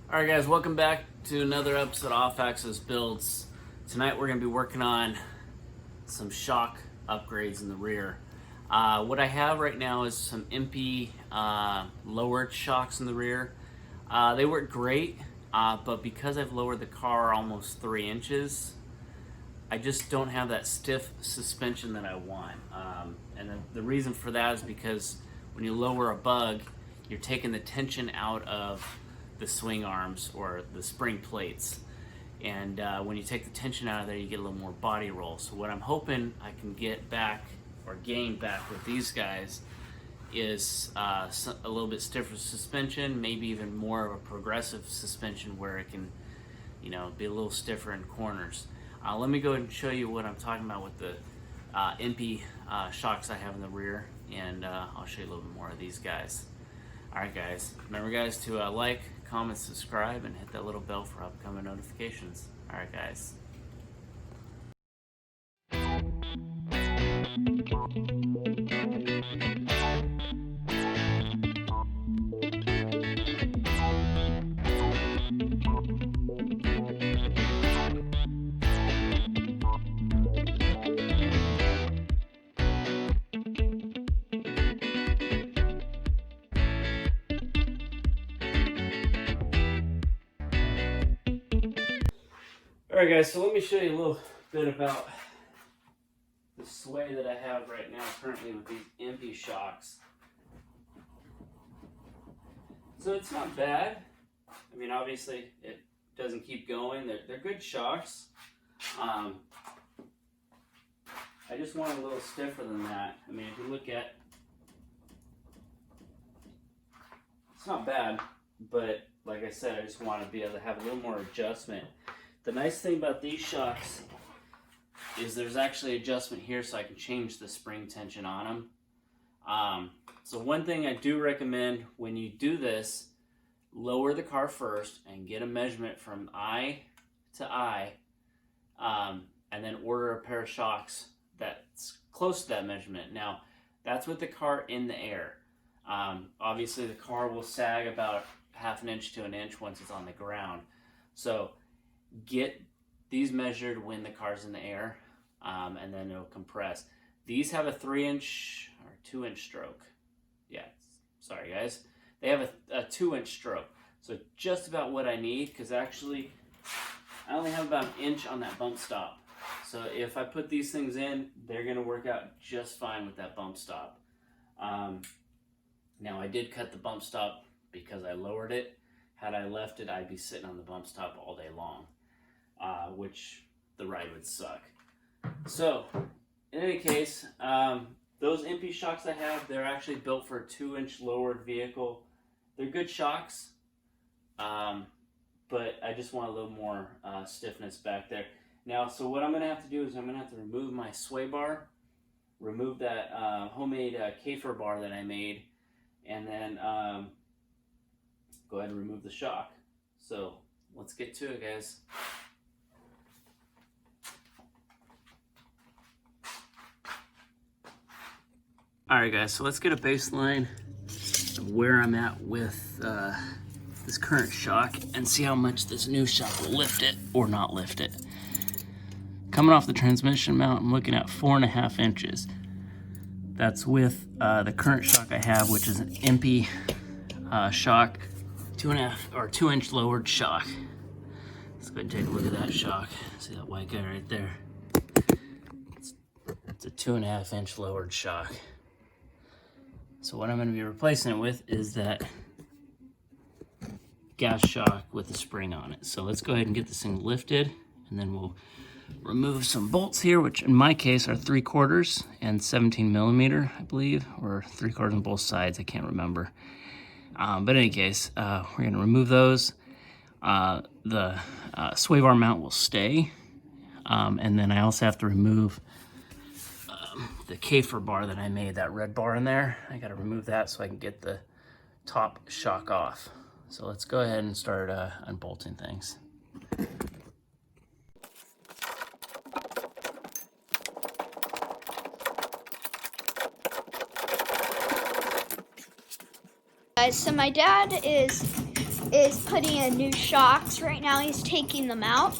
Alright guys, welcome back to another episode of Off-Axis Builds. Tonight we're going to be working on some shock upgrades in the rear. What I have right now is some impy lowered shocks in the rear. They work great, but because I've lowered the car almost 3 inches, I just don't have that stiff suspension that I want. And the reason for that is because when you lower a bug, you're taking the tension out of the swing arms or the spring plates. And when you take the tension out of there, you get a little more body roll. So what I'm hoping I can get back or gain back with these guys is a little bit stiffer suspension, maybe even more of a progressive suspension where it can, you know, be a little stiffer in corners. Let me go ahead and show you what I'm talking about with the impy shocks I have in the rear, and I'll show you a little bit more of these guys. Alright guys, remember guys to like, comment, subscribe, and hit that little bell for upcoming notifications. Alright guys. Alright guys, so let me show you a little bit about the sway that I have right now currently with these impy shocks. So it's not bad. I mean, obviously it doesn't keep going. They're good shocks. I just want it a little stiffer than that. I mean, if you look at, it's not bad, but like I said, I just want to be able to have a little more adjustment. The nice thing about these shocks is there's actually adjustment here so I can change the spring tension on them. So one thing I do recommend when you do this, lower the car first and get a measurement from eye to eye, and then order a pair of shocks that's close to that measurement. Now, that's with the car in the air. Obviously the car will sag about 1/2 inch to 1 inch once it's on the ground. So get these measured when the car's in the air, and then it'll compress. These have a 3-inch or 2-inch stroke. Yeah, sorry guys. They have a 2-inch stroke. So just about what I need, because actually I only have about 1 inch on that bump stop. So if I put these things in, they're going to work out just fine with that bump stop. Now I did cut the bump stop because I lowered it. Had I left it, I'd be sitting on the bump stop all day long, which the ride would suck. So, in any case, those impy shocks I have, they're actually built for a 2-inch lowered vehicle. They're good shocks, but I just want a little more stiffness back there. Now, so what I'm going to have to do is I'm going to have to remove my sway bar, remove that homemade Kafer bar that I made, and then go ahead and remove the shock. So let's get to it, guys. Alright guys, so let's get a baseline of where I'm at with this current shock and see how much this new shock will lift it or not lift it. Coming off the transmission mount, I'm looking at 4.5 inches. That's with the current shock I have, which is an impy shock, 2-inch lowered shock. Let's go ahead and take a look at that shock. See that white guy right there? It's a 2.5-inch lowered shock. So what I'm going to be replacing it with is that gas shock with a spring on it. So let's go ahead and get this thing lifted, and then we'll remove some bolts here, which in my case are 3/4 and 17mm, I believe, or 3/4 on both sides. I can't remember. But in any case, we're going to remove those. The sway bar mount will stay. And then I also have to remove the Kafer bar that I made, that red bar in there. I got to remove that so I can get the top shock off. So let's go ahead and start unbolting things. Guys, so my dad is is putting in new shocks. Right now he's taking them out.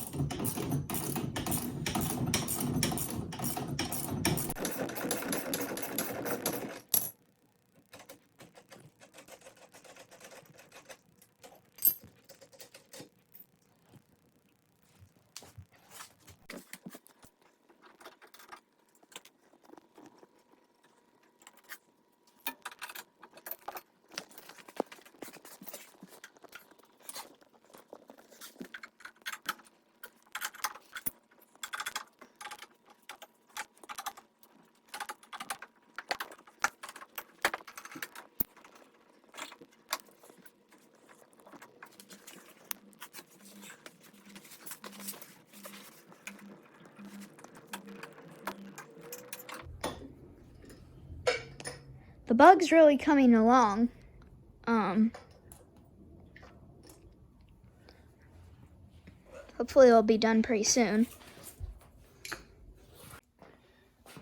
The bug's really coming along. Hopefully it'll be done pretty soon.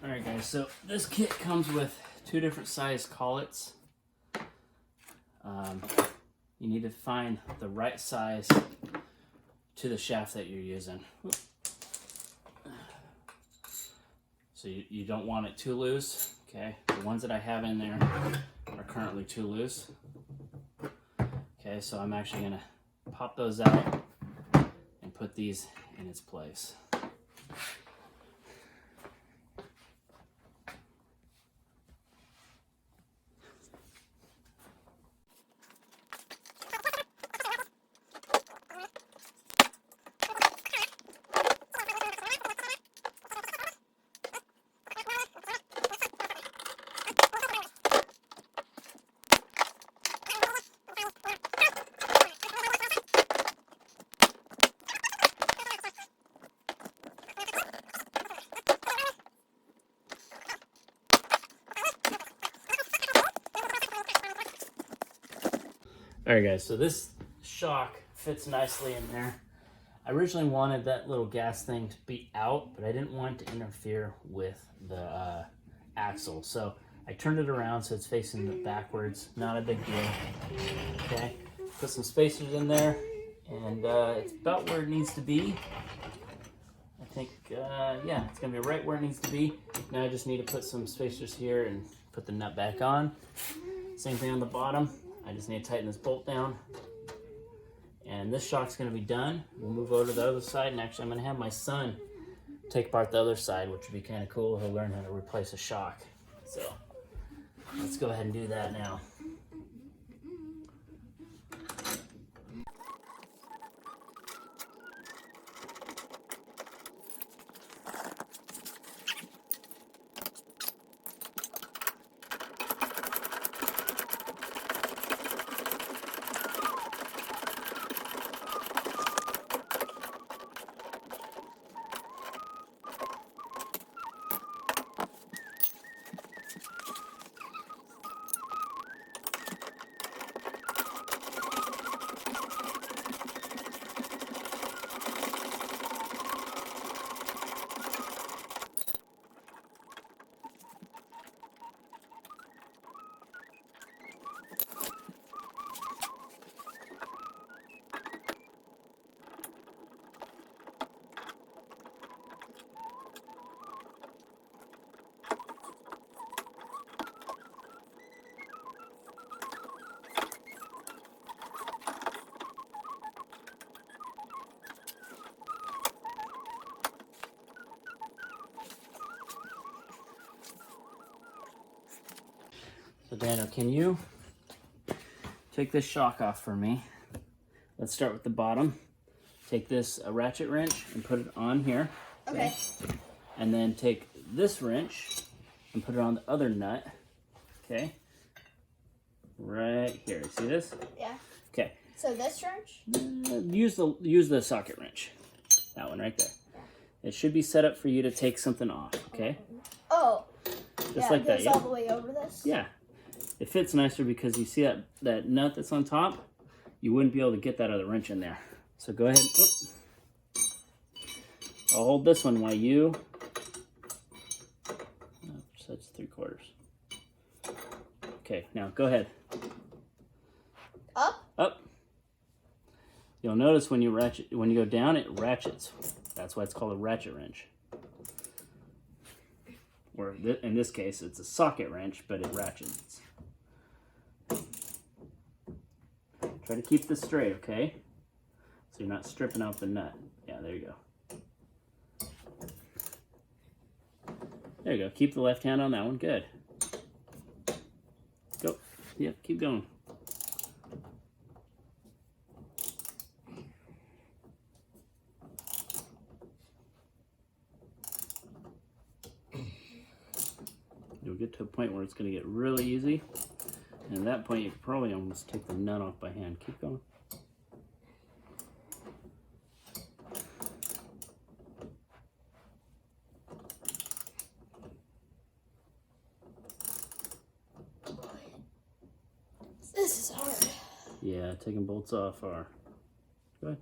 Alright guys, so this kit comes with 2 different size collets. You need to find the right size to the shaft that you're using. So you don't want it too loose. Okay, the ones that I have in there are currently too loose. Okay, so I'm actually gonna pop those out and put these in its place. Alright guys, so this shock fits nicely in there. I originally wanted that little gas thing to be out, but I didn't want it to interfere with the axle. So I turned it around so it's facing backwards. Not a big deal. Okay, put some spacers in there, and it's about where it needs to be. I think, yeah, it's going to be right where it needs to be. Now I just need to put some spacers here and put the nut back on. Same thing on the bottom. I just need to tighten this bolt down. And this shock's going to be done. We'll move over to the other side, and actually I'm going to have my son take apart the other side, which would be kind of cool. He'll learn how to replace a shock. So let's go ahead and do that now. So Daniel, can you take this shock off for me? Let's start with the bottom. Take this ratchet wrench and put it on here. Okay. And then take this wrench and put it on the other nut. Okay. Right here. See this? Yeah. Okay. So this wrench? Use the socket wrench. That one right there. Yeah. It should be set up for you to take something off. Okay. Oh. Just like that. Yeah. All the way over this. Yeah. It fits nicer because you see that nut that's on top. You wouldn't be able to get that other wrench in there. So go ahead. Whoop. I'll hold this one while you. So that's 3/4. Okay, now go ahead. Up? Up. You'll notice when you go down, it ratchets. That's why it's called a ratchet wrench. Or in this case, it's a socket wrench, but it ratchets. Try to keep this straight, okay? So you're not stripping out the nut. Yeah, there you go. There you go. Keep the left hand on that one. Good. Go. Yep, keep going. You'll get to a point where it's going to get really easy. And at that point, you can probably almost take the nut off by hand. Keep going. This is hard. Yeah, taking bolts off are. Go ahead.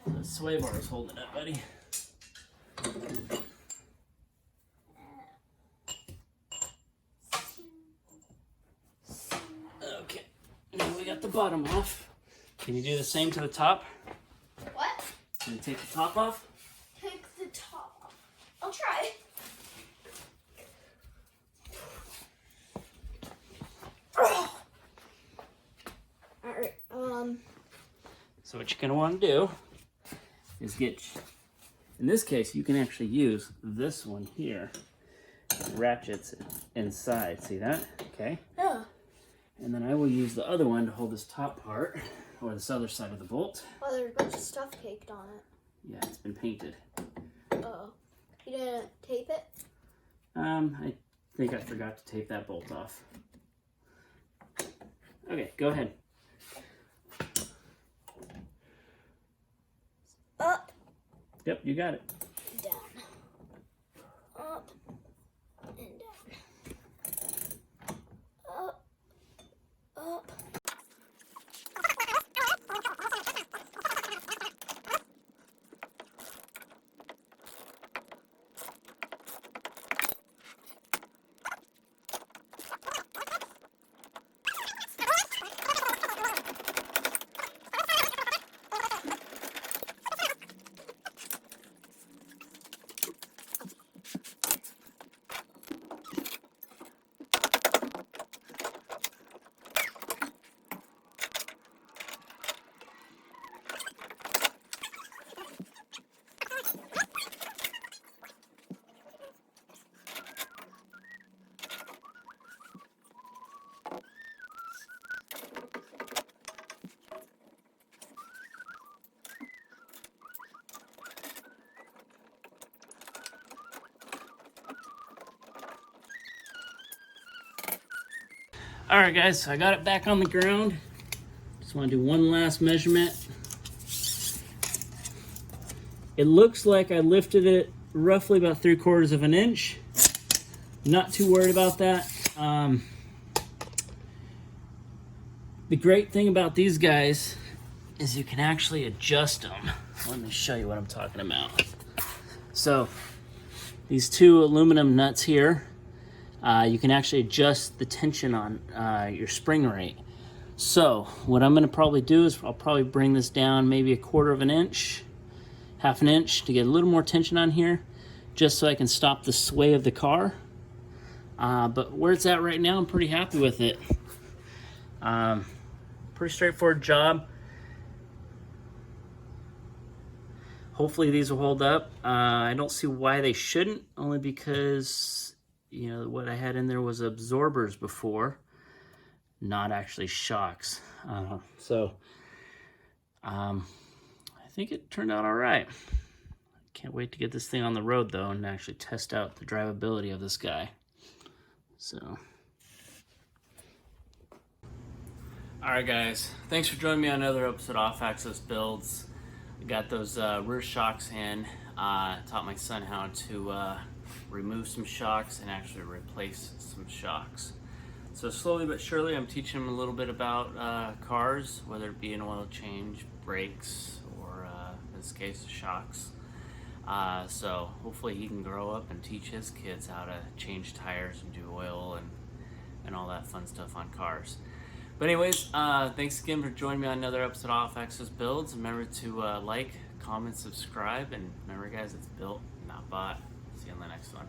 The sway bar is holding it up, buddy. Okay, now we got the bottom off. Can you do the same to the top? What? Can you take the top off? Take the top off. I'll try. Alright, So what you're going to want to do is get, in this case, you can actually use this one here. It ratchets inside. See that? Okay. yeah. And then I will use the other one to hold this top part, or this other side of the bolt. Oh, there's a bunch of stuff caked on it. Yeah, it's been painted. Uh-oh. You didn't tape it? I think I forgot to tape that bolt off. Okay, go ahead. Up. Yep, you got it. Down. Up. And down. Up. Up. All right, guys, so I got it back on the ground. Just want to do one last measurement. It looks like I lifted it roughly about 3/4 of an inch. Not too worried about that. The great thing about these guys is you can actually adjust them. Let me show you what I'm talking about. So these two aluminum nuts here, you can actually adjust the tension on your spring rate. So what I'm going to probably do is I'll probably bring this down maybe a quarter of an inch, half an inch, to get a little more tension on here, just so I can stop the sway of the car. But where it's at right now, I'm pretty happy with it. Pretty straightforward job. Hopefully these will hold up. I don't see why they shouldn't, only because, you know, what I had in there was absorbers before, not actually shocks. I think it turned out all right. Can't wait to get this thing on the road though and actually test out the drivability of this guy. So, all right guys, thanks for joining me on another episode of Off-Axis Builds. I got those rear shocks in. Taught my son how to remove some shocks and actually replace some shocks. So slowly but surely I'm teaching him a little bit about cars, whether it be an oil change, brakes, or in this case shocks. So hopefully he can grow up and teach his kids how to change tires and do oil and all that fun stuff on cars. But anyways, thanks again for joining me on another episode of Off-Axis Builds. Remember to like, comment, subscribe, and remember guys, it's built, not bought. See you on the next one.